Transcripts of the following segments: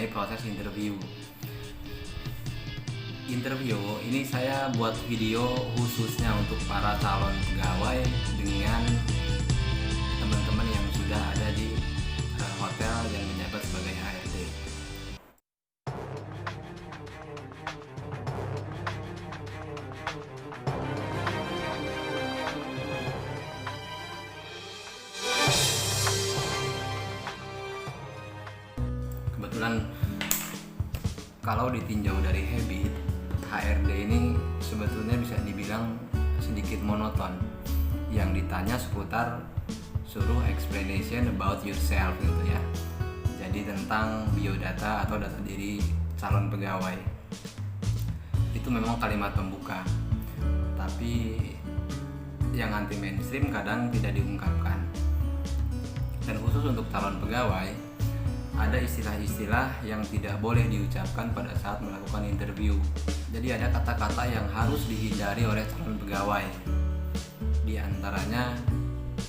mengenai proses interview. Interview ini saya buat video khususnya untuk para calon pegawai dengan teman-teman yang sudah ada di hotel yang menjabat sebagai HRD. Kebetulan kalau ditinjau dari habit, HRD ini sebetulnya bisa dibilang sedikit monoton. Yang ditanya seputar suruh explanation about yourself gitu ya. Jadi tentang biodata atau data diri calon pegawai. Itu memang kalimat pembuka. Tapi yang anti mainstream kadang tidak diungkapkan. Dan khusus untuk calon pegawai, ada istilah-istilah yang tidak boleh diucapkan pada saat melakukan interview. Jadi ada kata-kata yang harus dihindari oleh calon pegawai. Di antaranya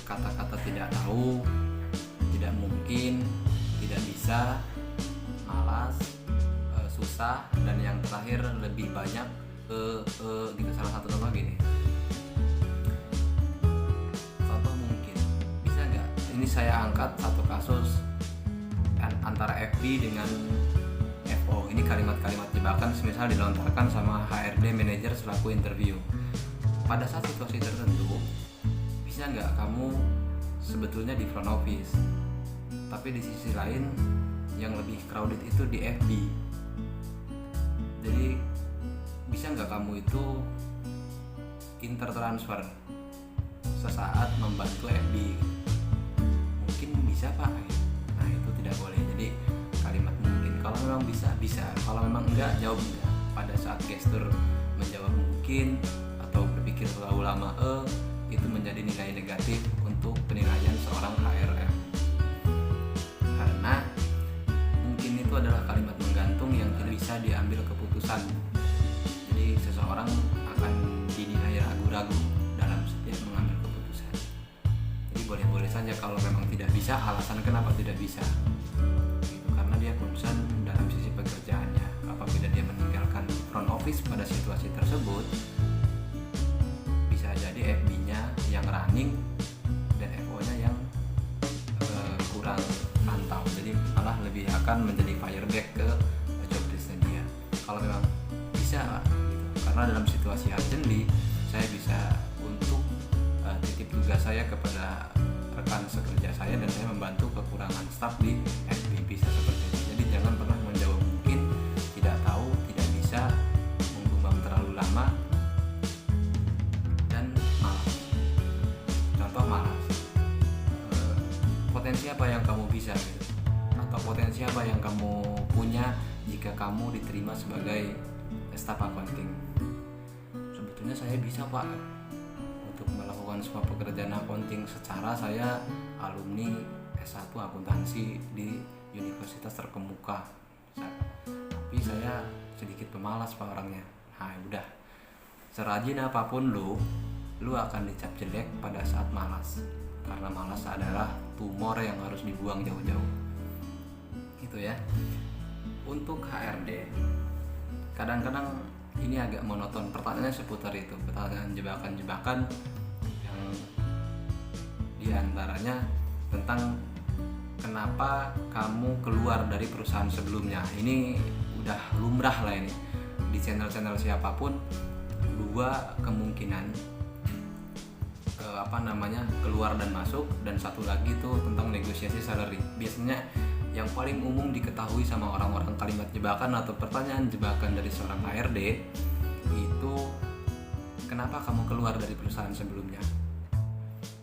kata-kata tidak tahu, tidak mungkin, tidak bisa, malas, susah, dan yang terakhir lebih banyak gitu. Salah satu contoh gini. Contoh mungkin, bisa nggak? Ini saya angkat satu kasus antara FB dengan FO. Ini kalimat-kalimat jebakan semisal dilontarkan sama HRD manajer selaku interview. Pada saat situasi tertentu, bisa nggak kamu sebetulnya di front office, tapi di sisi lain yang lebih crowded itu di FB. Jadi bisa nggak kamu itu intertransfer sesaat membantu FB? Mungkin bisa Pak. Nah itu tidak boleh. Jadi kalimat mungkin, kalau memang bisa, kalau memang enggak, jawab enggak. Pada saat gestur menjawab mungkin atau berpikir terlalu lama itu menjadi nilai negatif untuk penilaian seorang HRM. Karena mungkin itu adalah kalimat menggantung yang tidak bisa diambil keputusan. Jadi seseorang akan dinilai ragu-ragu dalam setiap mengambil keputusan. Jadi boleh-boleh saja kalau memang tidak bisa, alasan kenapa tidak bisa. Karena dia concern dalam sisi pekerjaannya. Apabila dia meninggalkan front office pada situasi tersebut, bisa jadi FB-nya yang running dan FO-nya yang kurang pantau. Jadi malah lebih akan menjadi fireback ke job desk dia. Kalau memang bisa gitu. Karena dalam situasi urgently, saya bisa untuk titip tugas saya kepada rekan sekerja saya dan saya membantu kekurangan staf di FB, bisa seperti itu. Jadi jangan pernah menjawab mungkin, tidak tahu, tidak bisa, menggumbang terlalu lama, dan malas. Contoh malas, potensi apa yang kamu bisa gitu? Atau potensi apa yang kamu punya jika kamu diterima sebagai staf accounting? Sebetulnya saya bisa Pak untuk melakukan semua pekerjaan accounting, secara saya alumni S1 akuntansi di universitas terkemuka, tapi saya sedikit pemalas Pak orangnya. Nah udah, serajin apapun lu akan dicap jelek pada saat malas, karena malas adalah tumor yang harus dibuang jauh-jauh. Gitu ya. Untuk HRD, kadang-kadang ini agak monoton, pertanyaannya seputar itu, pertanyaan jebakan-jebakan yang diantaranya tentang kenapa kamu keluar dari perusahaan sebelumnya. Ini udah lumrah lah ini di channel-channel siapapun. Dua kemungkinan keluar dan masuk, dan satu lagi tuh tentang negosiasi salary. Biasanya yang paling umum diketahui sama orang-orang kalimat jebakan atau pertanyaan jebakan dari seorang HRD itu, kenapa kamu keluar dari perusahaan sebelumnya,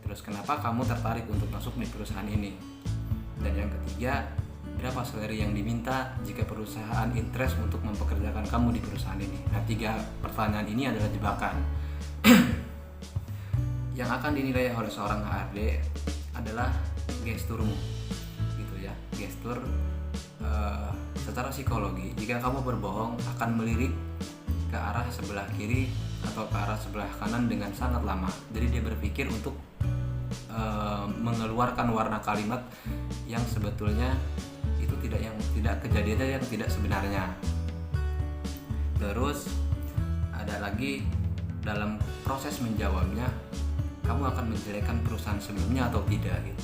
terus kenapa kamu tertarik untuk masuk di perusahaan ini, dan yang ketiga, berapa salary yang diminta jika perusahaan interest untuk mempekerjakan kamu di perusahaan ini. Nah 3 pertanyaan ini adalah jebakan. Yang akan dinilai oleh seorang HRD adalah gesturmu gitu ya. Gestur secara psikologi, jika kamu berbohong akan melirik ke arah sebelah kiri atau ke arah sebelah kanan dengan sangat lama. Jadi dia berpikir untuk mengeluarkan warna kalimat yang sebetulnya itu tidak kejadiannya yang tidak sebenarnya. Terus ada lagi, dalam proses menjawabnya kamu akan menjelekkan perusahaan sebelumnya atau tidak gitu.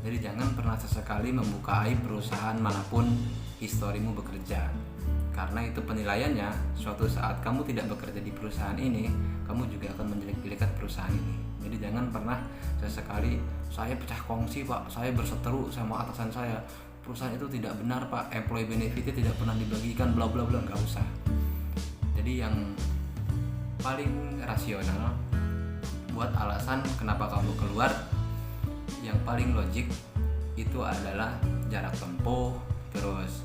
Jadi jangan pernah sesekali membuka aib perusahaan manapun historimu bekerja, karena itu penilaiannya suatu saat kamu tidak bekerja di perusahaan ini, kamu juga akan menjelek-jelekan perusahaan ini. Jadi jangan pernah sesekali, saya pecah kongsi pak, saya berseteru sama atasan saya, perusahaan itu tidak benar pak, employee benefitnya tidak pernah dibagikan, bla bla bla, nggak usah. Jadi yang paling rasional buat alasan kenapa kamu keluar, yang paling logik itu adalah jarak tempuh, terus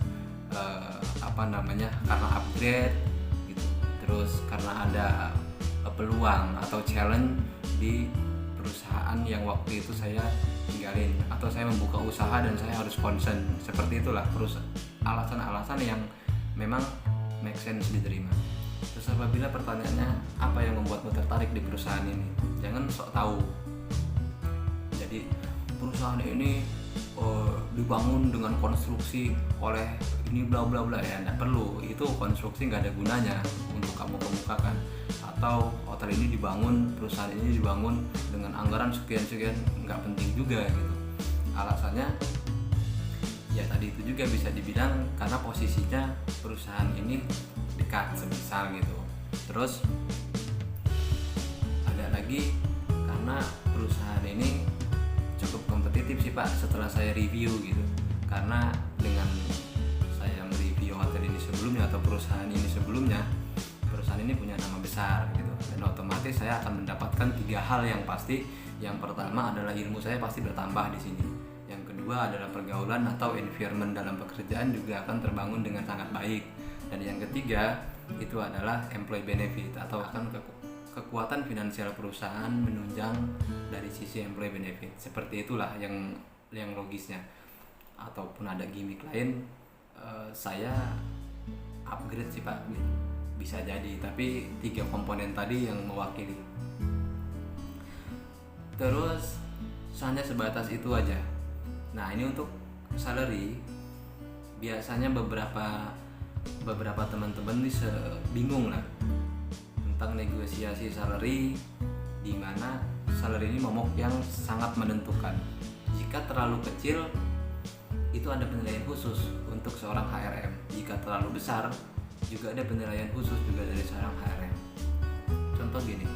karena upgrade gitu, terus karena ada peluang atau challenge di perusahaan yang waktu itu saya tinggalin, atau saya membuka usaha dan saya harus concern, seperti itulah alasan-alasan yang memang make sense diterima. Terus apabila pertanyaannya apa yang membuatmu tertarik di perusahaan ini, jangan sok tahu. Jadi perusahaan ini dibangun dengan konstruksi oleh ini bla bla bla, ya tidak perlu, itu konstruksi nggak ada gunanya untuk kamu kemukakan. Atau hotel ini dibangun, perusahaan ini dibangun dengan anggaran sekian nggak penting juga gitu. Alasannya ya tadi itu juga bisa dibilang karena posisinya perusahaan ini dekat semisal gitu. Terus ada lagi karena perusahaan ini cukup kompetitif sih pak setelah saya review gitu, karena dengan saya mereview hotel ini sebelumnya atau perusahaan ini sebelumnya, perusahaan ini punya nama besar gitu, dan otomatis saya akan mendapatkan 3 hal yang pasti. Yang pertama adalah ilmu saya pasti bertambah di sini, yang kedua adalah pergaulan atau environment dalam pekerjaan juga akan terbangun dengan sangat baik, dan yang ketiga itu adalah employee benefit atau akan kekuatan finansial perusahaan menunjang dari sisi employee benefit. Seperti itulah yang logisnya. Ataupun ada gimmick lain, saya upgrade sih pak, bisa jadi, tapi 3 komponen tadi yang mewakili. Terus hanya sebatas itu aja. Nah ini untuk salary, biasanya beberapa teman-teman bisa bingung lah tentang negosiasi salary, di mana salary ini momok yang sangat menentukan. Jika terlalu kecil itu ada penilaian khusus untuk seorang HRM, jika terlalu besar juga ada penilaian khusus juga dari seorang HRM. Contoh gini,